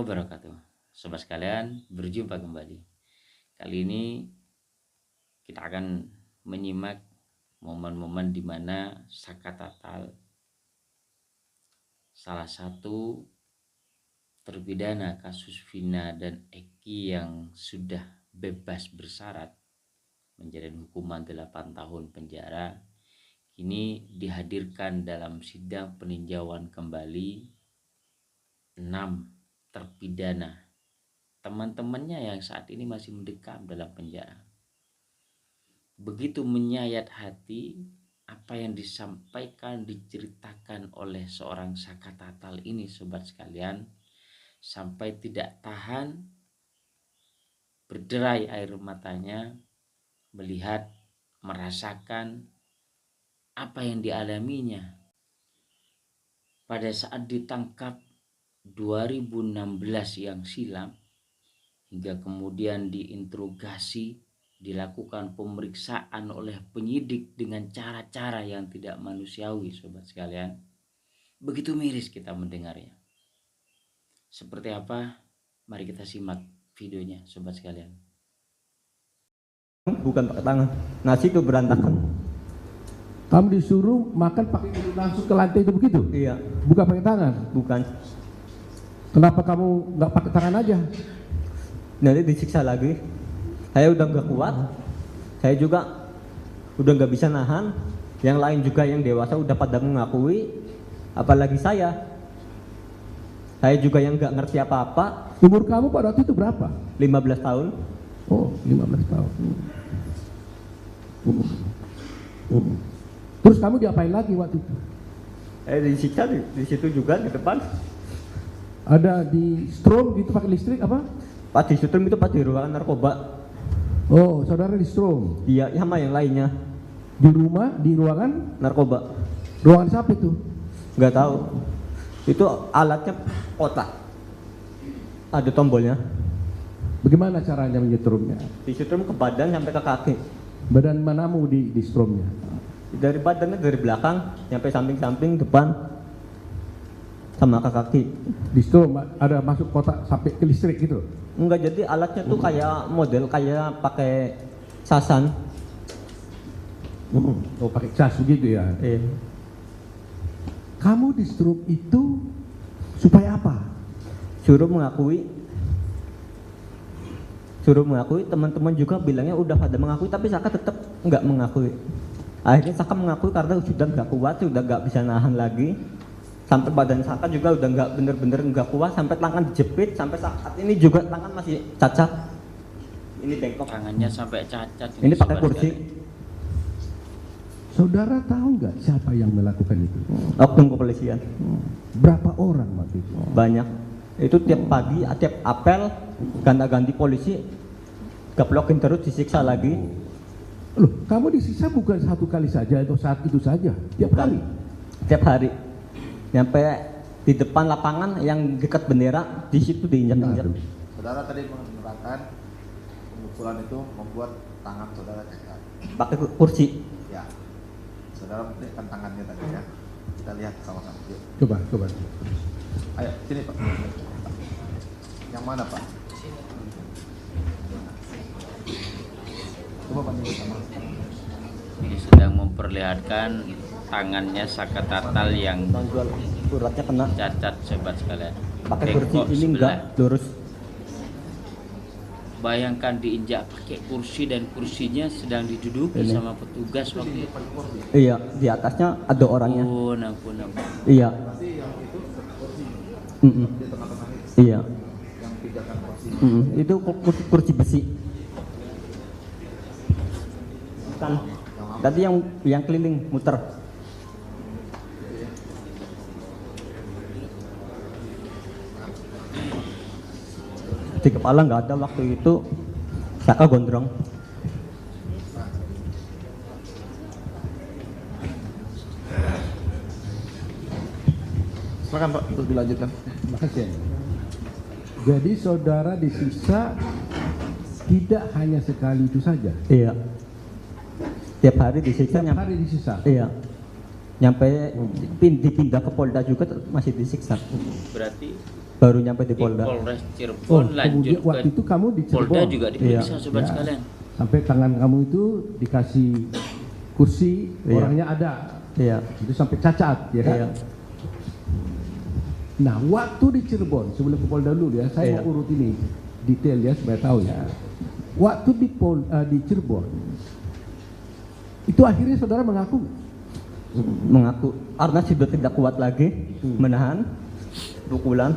wabarakatuh. Sobat sekalian, berjumpa kembali. Kali ini kita akan menyimak momen-momen di mana Saka Tatal, salah satu terpidana kasus Vina dan Eki yang sudah bebas bersyarat menjalani hukuman 8 tahun penjara, kini dihadirkan dalam sidang peninjauan kembali 6 terpidana teman-temannya yang saat ini masih mendekam dalam penjara. Begitu menyayat hati apa yang disampaikan, diceritakan oleh seorang Saka Tatal ini, sobat sekalian, sampai tidak tahan berderai air matanya melihat, merasakan apa yang dialaminya pada saat ditangkap 2016 yang silam, hingga kemudian diinterogasi, dilakukan pemeriksaan oleh penyidik dengan cara-cara yang tidak manusiawi, sobat sekalian. Begitu miris kita mendengarnya. Seperti apa? Mari kita simak videonya, sobat sekalian. Bukan pakai tangan, nasi itu berantakan. Kamu disuruh makan pakai langsung ke lantai itu begitu? Iya. Bukan pakai tangan? Bukan. Kenapa kamu nggak pakai tangan aja? Nanti disiksa lagi. Saya udah nggak kuat. Saya juga udah nggak bisa nahan. Yang lain juga yang dewasa udah pada mengakui. Apalagi saya. Saya juga yang nggak ngerti apa-apa. Umur kamu pada waktu itu berapa? 15 tahun. Oh, 15 tahun. Terus kamu diapain lagi waktu itu? Disiksa di situ juga di depan. Ada di strom gitu pakai listrik apa? Pas di situ itu pas di ruangan narkoba. Oh, saudara di strom? Iya, sama yang lainnya. Di rumah, di ruangan Narkoba. ruangan siapa itu? Nggak tahu. Itu alatnya kotak. Ada tombolnya. Bagaimana caranya menyetrumnya? Disetrum ke badan sampai ke kaki. Badan manamu di stromnya? Dari badannya dari belakang sampai samping-samping, depan sama ke kaki. Di strom ada masuk kotak sampai ke listrik gitu? Enggak, jadi alatnya tuh kayak model kayak pakai sasan. Oh, pakai cas begitu ya? Kamu di strom itu supaya apa? Suruh mengakui, teman-teman juga bilangnya udah pada mengakui, tapi Saka tetap nggak mengakui. Akhirnya Saka mengakui karena sudah nggak kuat, sudah nggak bisa nahan lagi. Sampai badan Saka juga udah nggak bener-bener nggak kuat, sampai tangan dijepit, sampai saat ini juga tangan masih cacat. Ini bengkok. Tangannya sampai cacat. Ini pakai kursi. Saudara tahu nggak siapa yang melakukan itu? Oknum kepolisian. Berapa orang waktu itu? Banyak. Itu tiap pagi, tiap apel, ganti-ganti polisi, gaplokin terus, disiksa lagi. Loh, kamu disiksa bukan satu kali saja atau saat itu saja? Tiap hari? Tiap hari. Sampai di depan lapangan yang dekat bendera, di situ diinjak-injak. Saudara tadi menerangkan pemukulan itu membuat tangan saudara cacat. Pakai kursi. Ya. Saudara menunjukkan tangannya tadi ya. Kita lihat sama-sama. Yuk. Coba. Ayo, sini Pak. Yang mana Pak? Coba Pak sama. Ini sedang memperlihatkan tangannya Saka Tatal yang Jual uratnya kena. cacat, sobat sekalian. Pakai kursi Bengkok ini sebelah. enggak lurus. Bayangkan diinjak pakai kursi dan kursinya sedang diduduki Ini. sama petugas waktu itu. Iya, di atasnya ada orangnya. Ampun. Iya. Iya. Yang pijakan kursi. Itu kursi besi. Kan tadi yang keliling muter. Di kepala nggak ada waktu itu. Saka gondrong. Silakan Pak, untuk dilanjutkan. Makasih. Jadi saudara disiksa tidak hanya sekali itu saja? Iya. Tiap hari disiksa. Tiap hari disiksa? Iya. Nyampe dipindah ke Polda juga masih disiksa. Berarti baru nyampe di Di Polda. Polres Oh, Cirebon lanjut kemudian waktu ke itu kamu di Polda Cirebon. juga diperiksa sobat Ya. sekalian. Sampai tangan kamu itu dikasih kursi, Iya. orangnya ada. Iya. Itu sampai cacat, ya kan? Iya. Nah, waktu di Cirebon, sebelum ke Polda dulu ya, saya Iya. mau urut ini detail ya supaya tahu ya. Waktu di Cirebon, itu akhirnya saudara mengaku. Mengaku karena sudah tidak kuat lagi menahan pukulan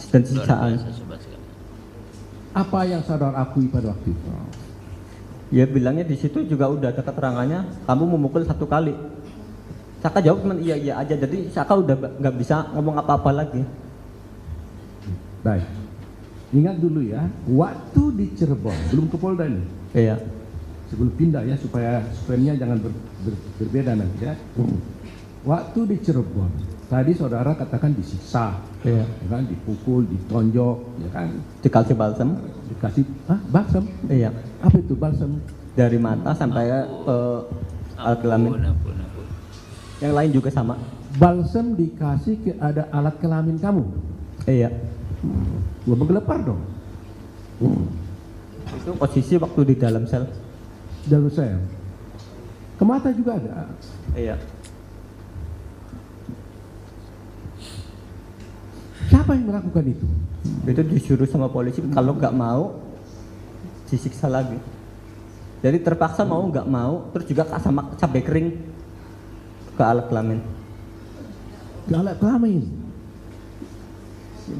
dan Luar siksaan. biasa sobat sekalian. Apa yang saudara akui pada waktu itu? Ya bilangnya di situ juga udah ada keterangannya, kamu memukul 1 kali. Saka jawab cuma iya iya aja, jadi Saka udah nggak bisa ngomong apa-apa lagi. Baik. Ingat dulu ya, waktu di Cirebon, belum ke Polda ini. Iya. Sebelum pindah ya, supaya spernya jangan berbeda nanti ya. Waktu di Cirebon, tadi saudara katakan disiksa, Iya. ya kan, dipukul, ditonjok, ya kan, Dikasih balsam. dikasih balsam. Iya. Apa itu balsam? Dari mata sampai ke alat kelamin. Ampun. Yang lain juga sama. Balsam dikasih ke ada alat kelamin kamu. Iya. Gua bergelepar dong. Itu posisi waktu di dalam sel. Dalam saya. Ke mata juga ada. Iya. Siapa yang melakukan itu? Itu disuruh sama polisi, kalau nggak mau disiksa lagi. Jadi terpaksa mau nggak mau, terus juga sama cabai kering ke alat kelamin. Ke alat kelamin.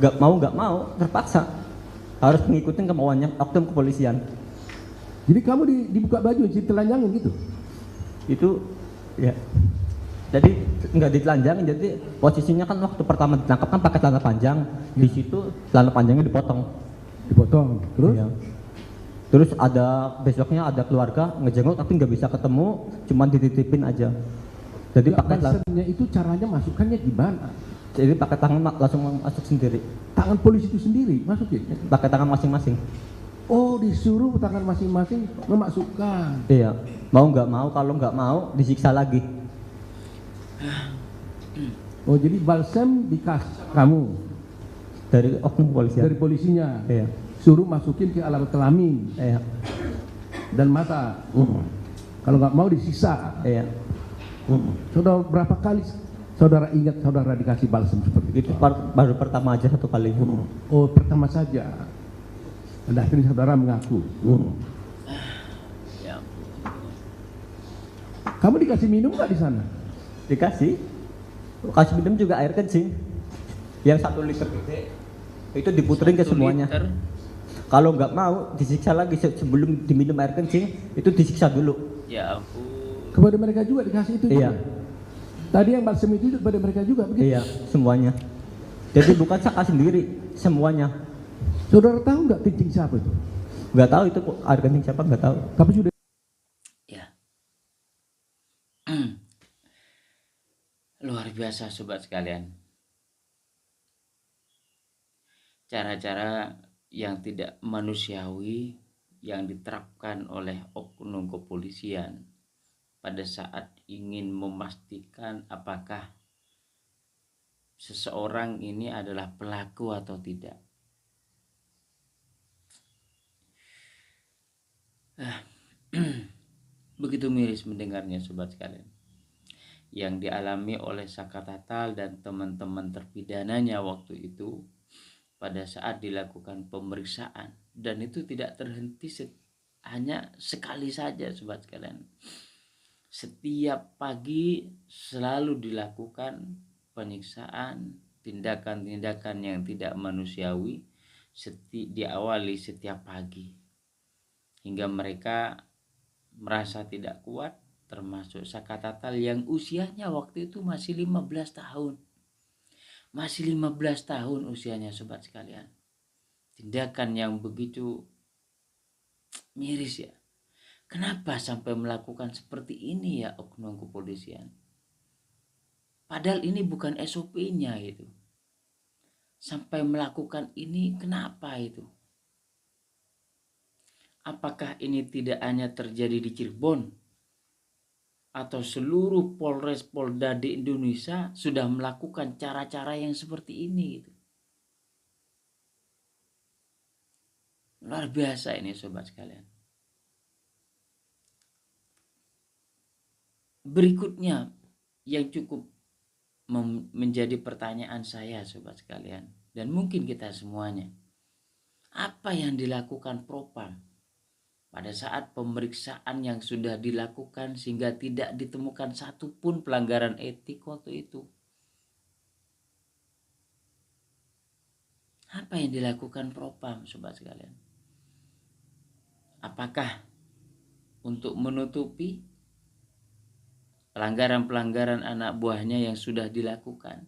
Nggak mau terpaksa harus mengikuti kemauannya oknum kepolisian. Jadi kamu dibuka baju, ditelanjangin gitu? Itu ya, jadi nggak ditelanjangin, jadi posisinya kan waktu pertama ditangkap kan pakai celana panjang, di situ celana panjangnya dipotong. Dipotong. Terus? Iya. Terus ada besoknya ada keluarga ngejenguk tapi nggak bisa ketemu, cuma dititipin aja. Jadi pakai balsamnya itu caranya masukkannya gimana? jadi pakai tangan langsung masuk sendiri, Tangan polisi itu sendiri masukin? pakai tangan masing-masing. Oh, disuruh tangan masing-masing memasukkan. Iya, mau nggak mau, kalau nggak mau disiksa lagi. Oh, jadi balsam dikasih kamu Dari oknum kepolisian. dari polisinya. Iya, Suruh masukin ke alat kelamin iya, dan mata. Kalau nggak mau disiksa. iya. Saudara berapa kali saudara ingat saudara dikasih balsam seperti itu? Itu baru pertama aja 1 kali. Oh, pertama saja. Dan akhirnya saudara mengaku. Ya ampun. Kamu dikasih minum nggak di sana? Dikasih, kasih minum juga air kencing. Yang 1 liter gede, itu diputerin ke 1 semuanya. liter. Kalau nggak mau disiksa lagi sebelum diminum air kencing, itu disiksa dulu. Ya ampun. Kepada mereka juga dikasih itu? Iya. juga? Tadi yang balsam itu kepada mereka juga begitu? Iya, semuanya. Jadi bukan Saka sendiri, semuanya. Saudara tahu nggak kencing siapa itu? Nggak tahu itu air kencing siapa, nggak tahu. Tapi sudah Ya. Luar biasa sobat sekalian. Cara-cara yang tidak manusiawi yang diterapkan oleh oknum kepolisian pada saat ingin memastikan apakah seseorang ini adalah pelaku atau tidak. Begitu miris mendengarnya sobat sekalian, yang dialami oleh Saka Tatal dan teman-teman terpidananya waktu itu pada saat dilakukan pemeriksaan, dan itu tidak terhenti hanya sekali saja sobat sekalian. Setiap pagi selalu dilakukan penyiksaan, tindakan-tindakan yang tidak manusiawi diawali setiap pagi hingga mereka merasa tidak kuat, termasuk Saka Tatal yang usianya waktu itu masih 15 tahun. Masih 15 tahun usianya sobat sekalian. Tindakan yang begitu miris ya. Kenapa sampai melakukan seperti ini ya oknum kepolisian? Padahal ini bukan SOP-nya itu. Sampai melakukan ini kenapa itu? Apakah ini tidak hanya terjadi di Cirebon? Atau seluruh Polres Polda di Indonesia sudah melakukan cara-cara yang seperti ini gitu. Luar biasa ini sobat sekalian. Berikutnya yang cukup menjadi pertanyaan saya sobat sekalian, dan mungkin kita semuanya, apa yang dilakukan Propam pada saat pemeriksaan yang sudah dilakukan sehingga tidak ditemukan satupun pelanggaran etik waktu itu? Apa yang dilakukan Propam sobat sekalian? Apakah untuk menutupi pelanggaran-pelanggaran anak buahnya yang sudah dilakukan?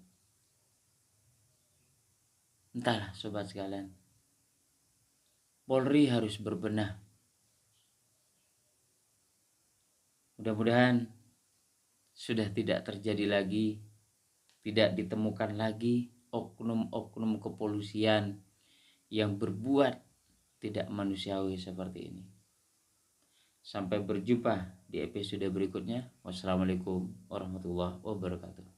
Entahlah sobat sekalian. Polri harus berbenah. Mudah-mudahan sudah tidak terjadi lagi, tidak ditemukan lagi oknum-oknum kepolisian yang berbuat tidak manusiawi seperti ini. Sampai berjumpa di episode berikutnya. Wassalamualaikum warahmatullahi wabarakatuh.